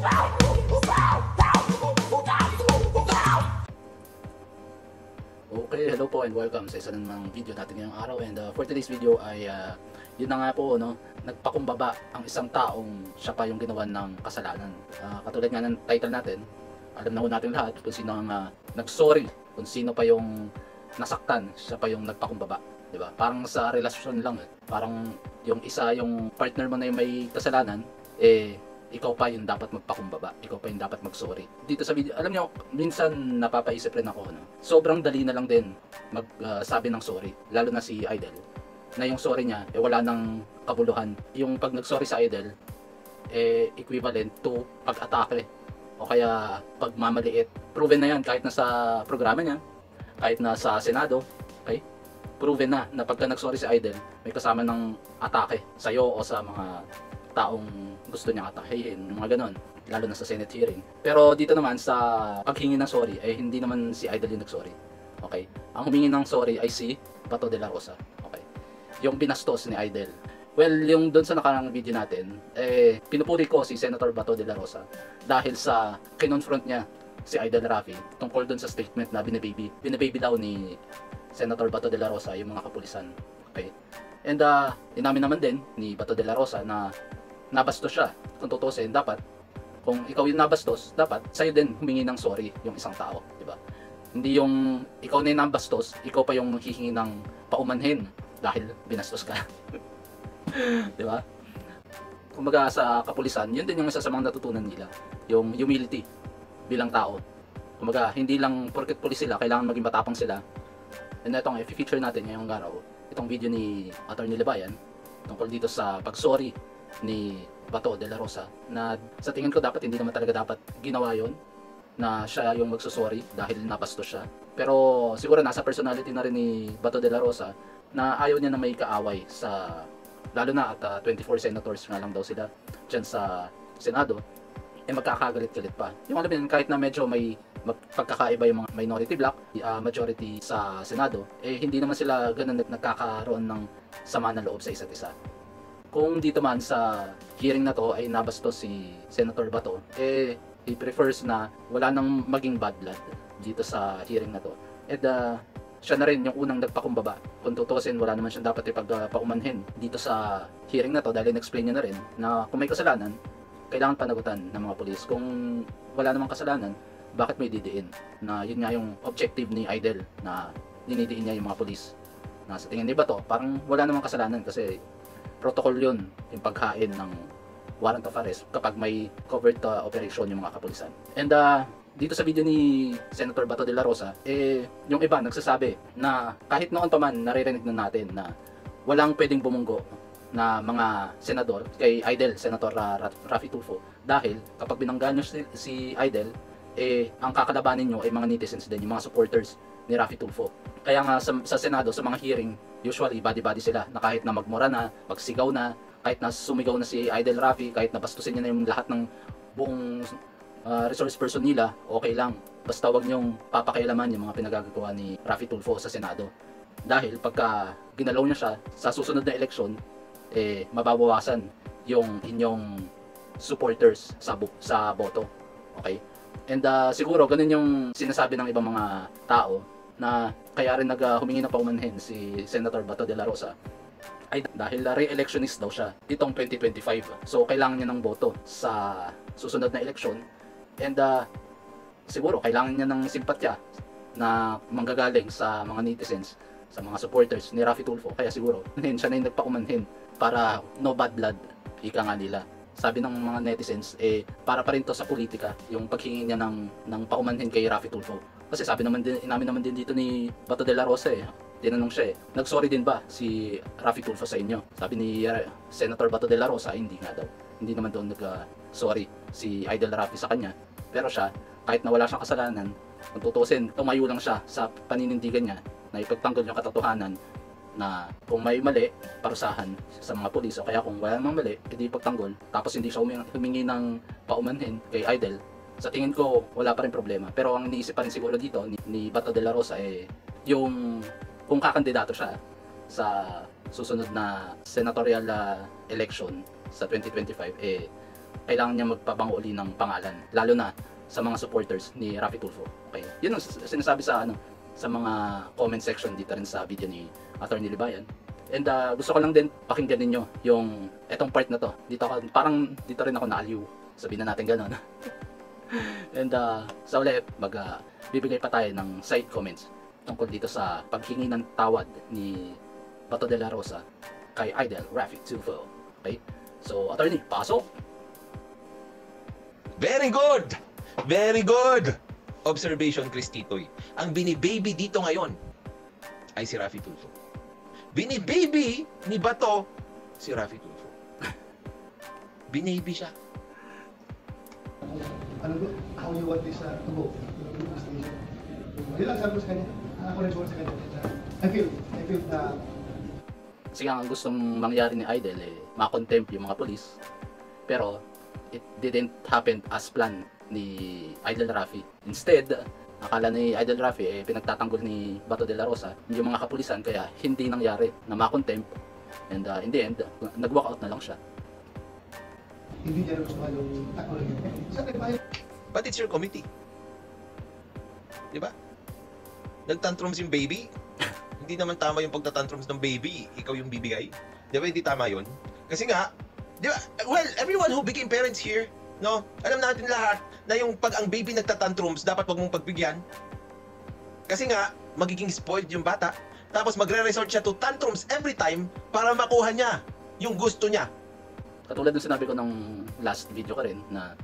Okay, hello po and welcome sa isa namang video natin ngayong araw. And for today's video ay yun na nga po, no, nagpakumbaba ang isang taong siya pa yung ginawa ng kasalanan. Katulad nga ng title natin, alam na ho natin lahat kung sino ang nagsorry, kung sino pa yung nasaktan, siya pa yung nagpakumbaba, di ba? Parang sa relasyon lang, parang yung isa, yung partner mo na yung may kasalanan, ikaw pa yung dapat magpakumbaba, ikaw pa yung dapat magsorry. Dito sa video, alam nyo, minsan napapaisip rin ako, no? Sobrang dali na lang din magsabi ng sorry, lalo na si Idol, na yung sorry niya, wala nang kabuluhan. Yung pag nag-sorry sa Idol, equivalent to pag-atake, o kaya pagmamaliit. Proven na yan kahit na sa programa niya, kahit na sa Senado, okay? Proven na pagka nag-sorry si Idol, may kasama ng atake sa'yo o sa mga taong gusto niyang atakehin, mga ganon, lalo na sa Senate hearing. Pero dito naman sa paghingi ng sorry, hindi naman si Idol yung nag-sorry. Okay? Ang humingi ng sorry ay si Bato de la Rosa. Okay? Yung binastos ni Idol. Well, yung doon sa nakarang video natin, pinupuri ko si Senator Bato de la Rosa dahil sa kinonfront niya si Idol Rafi tungkol doon sa statement na binababy daw ni Senator Bato de la Rosa yung mga kapulisan. Okay? And inamin naman din ni Bato de la Rosa na nabastos siya. Kung tutusin, dapat kung ikaw yung nabastos, dapat sa'yo din humingi ng sorry yung isang tao, di ba? Hindi yung ikaw na yung nabastos, ikaw pa yung hihingi ng paumanhin dahil binastos ka. Di ba? Kumbaga sa kapulisan, yun din yung isa sa mga natutunan nila, yung humility bilang tao. Kumbaga, hindi lang porket pulis sila, kailangan maging matapang sila. And itong i-feature natin ngayong araw, itong video ni Atty. Libayan tungkol dito sa pag-sorry ni Bato de la Rosa, na sa tingin ko dapat hindi naman talaga dapat ginawa yon, na siya yung magsusorry dahil napastos siya. Pero siguro nasa personality na rin ni Bato de la Rosa na ayaw niya na may kaaway sa, lalo na at 24 senators nga lang daw sila dyan sa Senado, magkakagalit-galit pa. Yung alam yun, kahit na medyo may pagkakaiba yung mga minority block, majority sa Senado, hindi naman sila ganun nagkakaroon ng sama ng loob sa isa't isa. Kung dito man sa hearing na to ay nabastos si Senator Bato, he prefers na wala nang maging bad blood dito sa hearing na to. Siya na rin yung unang nagpakumbaba. Kung tutusin, wala naman siya dapat ipagpaumanhin dito sa hearing na to dahil in-explain niya na rin na kung may kasalanan, kailangan panagutan ng mga pulis. Kung wala namang kasalanan, bakit may didiin? Na yun nga yung objective ni Idol, na dinidiin niya yung mga pulis. Na sa tingin ni Bato, parang wala namang kasalanan kasi protocol yun, yung paghain ng warrant of arrest kapag may covert operation yung mga kapulisan. And dito sa video ni Senator Bato de la Rosa, yung iba nagsasabi na kahit noon pa man naririnig na natin na walang pwedeng bumunggo na mga senador kay Idol, Senator Rafi Tulfo, dahil kapag binangga nyo si Idol, ang kakalabanin nyo ay mga netizens din, yung mga supporters ni Rafi Tulfo. Kaya nga sa Senado, sa mga hearing, usually body-body sila, na kahit na magmura na, magsigaw na, kahit na sumigaw na si Idol Rafi, kahit na bastusin niya na yung lahat ng buong resource person nila, okay lang. Basta wag nyong papakialaman yung mga pinagagawa ni Rafi Tulfo sa Senado. Dahil pagka ginalaw niya siya sa susunod na eleksyon, mababawasan yung inyong supporters sa boto. Okay? And siguro ganun yung sinasabi ng ibang mga tao na kaya rin humingi ng paumanhin si Senator Bato de la Rosa ay dahil re-electionist daw siya itong 2025. So kailangan niya ng boto sa susunod na eleksyon, and siguro kailangan niya ng simpatya na manggagaling sa mga netizens, sa mga supporters ni Rafi Tulfo. Kaya siguro siya na yung nagpaumanhin para no bad blood, ika nga nila. Sabi ng mga netizens, para pa rin to sa politika, yung paghingi niya ng paumanhin kay Rafi Tulfo. Kasi sabi naman din, inamin naman din dito ni Bato de la Rosa, tinanong siya, nag-sorry din ba si Rafi Tulfo sa inyo? Sabi ni Senator Bato de la Rosa, hindi nga daw. Hindi naman daw nag-sorry si Idol Rafi sa kanya. Pero siya, kahit na wala siyang kasalanan, kung tutusin, tumayo lang siya sa paninindigan niya na ipagtanggol yung katotohanan na kung may mali, parusahan sa mga pulis, o kaya kung wala namang mali, hindi pagtanggol, tapos hindi siya humingi ng paumanhin kay Idol, sa tingin ko wala pa rin problema. Pero ang iniisip pa rin siguro dito ni Bato de la Rosa yung kung kakandidato siya sa susunod na senatorial election sa 2025, kailangan niya magpabango uli ng pangalan, lalo na sa mga supporters ni Raffy Tulfo. Okay? Yun ang sinasabi sa sa mga comment section dito rin sa video ni Attorney Libayan. And gusto ko lang din pakinggan ninyo yung etong part na to. Parang dito rin ako naaliw. Sabihin na natin gano'n. And sa ulit, bibigay pa tayo ng side comments tungkol dito sa paghingi ng tawad ni Bato de la Rosa kay Idol Raffy Tulfo. Okay? So, attorney, pasok! Very good! Very good! Observation, Cristitoy. Ang binibaby dito ngayon ay si Raffy Tulfo. Binibaby ni Bato si Raffy Tulfo. Binaby siya. How you want this to go? Yun lang sabi ko sa kanya. Ako rin sa kanya. I feel na Kasi ang gustong mangyari ni Idol makontempt yung mga polis. Pero it didn't happen as planned ni Idol Raffy. Instead, akala ni Idol Raffy pinagtatanggol ni Bato de la Rosa yung mga kapulisan, kaya hindi nangyari na makontempt. And in the end, nag-walk out na lang siya. hindi niya gusto yung technology. Sa nagbayad. But it's your committee. Di ba? Nagtantrums yung baby. Hindi naman tama yung pagtatantrums ng baby. Ikaw yung bibigay. Di ba hindi tama yun? Kasi nga, di ba? Well, everyone who became parents here, no? Alam natin lahat na yung pag ang baby nagtatantrums, dapat wag mong pagbigyan. Kasi nga, magiging spoiled yung bata. Tapos magre-resort siya to tantrums every time para makuha niya yung gusto niya. Katulad ng sinabi ko ng last video ko rin na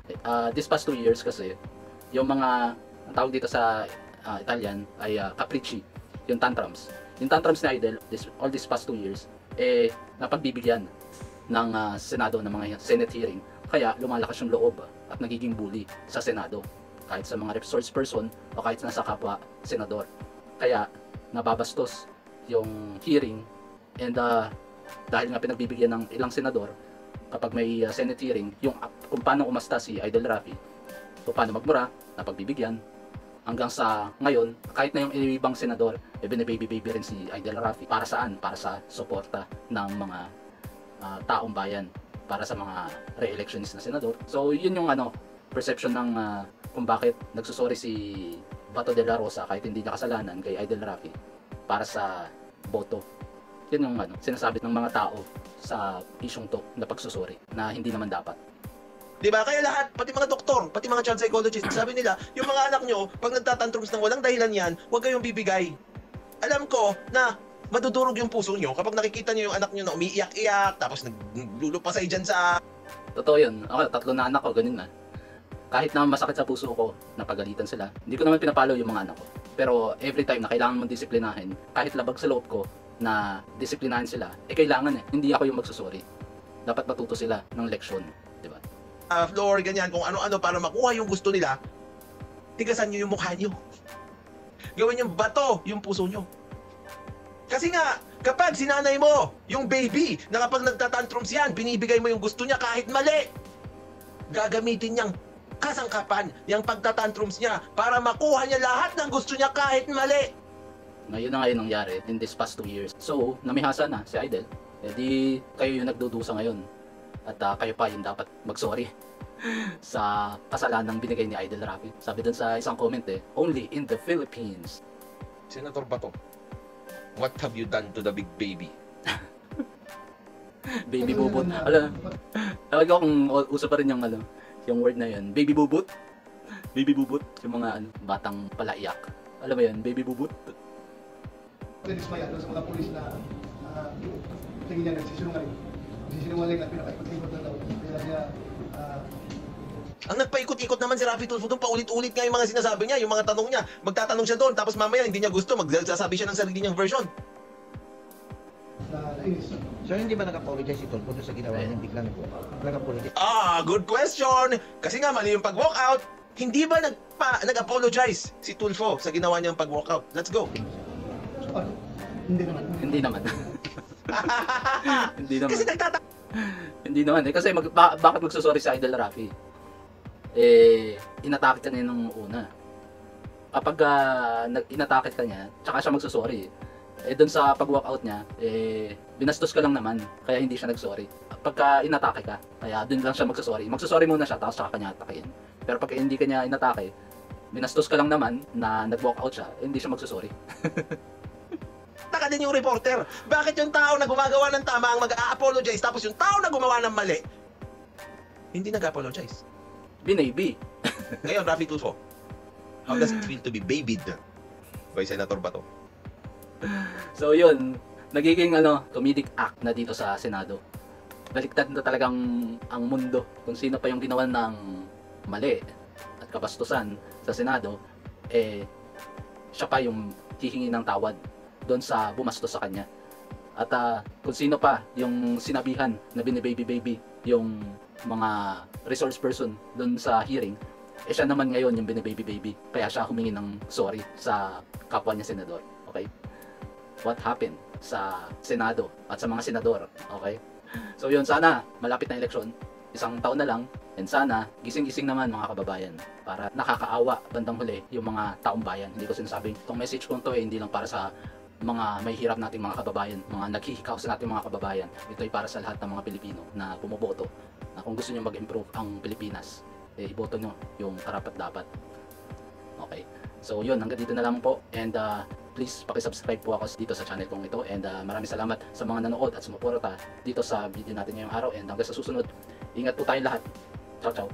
this past 2 years kasi yung mga ang tawag dito sa Italian ay capricci, yung tantrums. Yung tantrums ni Idol all these past 2 years napagbibigyan ng Senado, ng mga Senate hearing. Kaya lumalakas yung loob at nagiging bully sa Senado kahit sa mga resource person o kahit sa kapwa senador. Kaya nababastos yung hearing and dahil nga pinagbibigyan ng ilang senador kapag may Senate hearing, yung kung paano umasta si Idol Raffy, kung paano magmura, napagbibigyan. Hanggang sa ngayon, kahit na yung ibang senador, binibaby rin si Idol Raffy. Para saan? Para sa suporta ng mga taong bayan, para sa mga re-electionist na senador. So yun yung perception ng kung bakit nagsusori si Bato de la Rosa kahit hindi niya kasalanan kay Idol Raffy para sa boto. Yun yung sinasabi ng mga tao sa isyong to na pagsusuri na hindi naman dapat. Diba? Kaya lahat, pati mga doktor, pati mga child psychologists, sabi nila, yung mga anak nyo, pag nagtatantrums ng walang dahilan yan, huwag kayong bibigay. Alam ko na madudurog yung puso nyo kapag nakikita nyo yung anak nyo na umiiyak-iyak, tapos naglulupasay dyan sa... Totoo yun. Ako, 3 na anak ko, ganun na. Kahit na masakit sa puso ko, napagalitan sila. Hindi ko naman pinapalo yung mga anak ko. Pero every time na kailangan mong disiplinahin, kahit labag sa loob ko na disiplinahin sila, kailangan Hindi ako yung magsusuri. Dapat matuto sila ng leksyon. Diba? Floor, ganyan, kung ano-ano para makuha yung gusto nila, tigasan nyo yung mukha nyo. Gawin yung bato yung puso nyo. Kasi nga, kapag sinanay mo, yung baby, na kapag nagtatantrums yan, binibigay mo yung gusto niya kahit mali, gagamitin niyang kasangkapan yung pagtatantrums niya para makuha niya lahat ng gusto niya kahit mali. Ngayon na ngayon nangyari in this past 2 years. So, namihasa na si Idol. Di kayo yung nagdudusa ngayon. At kayo pa yung dapat mag-sorry sa kasalanang binigay ni Idol Raffy. Sabi dun sa isang comment only in the Philippines. Senator Bato, what have you done to the big baby? Baby bubut. Talaga kung uso pa rin yung word na yun. Baby bubut. Baby bubut. Yung mga batang palaiyak. Alam mo yun, baby bubut. Dismaya doon sa mga pulis na tingin niya nagsisinungaling. Nagsisinungaling at pinakaipat-ikot na daw. Kaya niya ang nagpaikot-ikot naman si Raffy Tulfo doon, paulit-ulit nga yung mga sinasabi niya, yung mga tanong niya. Magtatanong siya doon, tapos mamaya hindi niya gusto, magsasabi siya ng sarili niyang version. nainis. So hindi ba nag-apologize si Tulfo sa ginawa niya? Hindi lang nag-apologize. Good question! Kasi nga mali yung pag-walkout. Hindi ba nag-apologize si Tulfo sa ginawa niyang pag-walkout? Let's go! So, hindi naman. Hindi naman. Hindi naman. Kasi nagtatanong. Hindi naman kasi bakit magsusorry si Idol Raffy? Inatake ka niya nung una. Kapag inatake ka niya, tsaka siya magsusorry. Eh doon sa pag-walkout niya, eh binastos ka lang naman, kaya hindi siya nag-sorry. Pagka inatake ka, kaya doon lang siya magsasorry. Magsasorry muna siya, tapos saka kanya atakein. Pero pagka hindi ka niya inatake, binastos ka lang naman na nag-walkout siya, eh, hindi siya magsasorry. Taka din yung reporter. Bakit yung tao na gumagawa ng tama ang mag-a-apologize tapos yung tao na gumawa ng mali, hindi nag-apologize? Binaby. Ngayon, Rafi Tulfo, how does it feel to be babied by Senator Bato? So yun, nagiging comedic act na dito sa Senado. Baliktad na talagang ang mundo kung sino pa yung ginawa ng mali at kabastusan sa Senado, eh siya pa yung hihingi ng tawad doon sa bumastos sa kanya. At kung sino pa yung sinabihan na binibaby yung mga resource person doon sa hearing, eh siya naman ngayon yung binibaby. Kaya siya humingi ng sorry sa kapwa niya senador. Okay? What happened sa Senado at sa mga senador? Okay? So yun, sana malapit na eleksyon, isang taon na lang, and sana gising-gising naman mga kababayan para nakakaawa bandang huli yung mga taong bayan. Hindi ko sinasabing itong message ko to hindi lang para sa mga may hirap nating mga kababayan, mga naghihikaw sa nating mga kababayan. Ito ay para sa lahat ng mga Pilipino na bumoboto, na kung gusto nyo mag-improve ang Pilipinas, eh iboto nyo yung karapat-dapat. Okay, so yun, hanggang dito na lang po, and please pakisubscribe po ako dito sa channel kong ito, and maraming salamat sa mga nanood at sumuporta dito sa video natin ngayong araw, and hanggang sa susunod, ingat po tayong lahat. Ciao, ciao.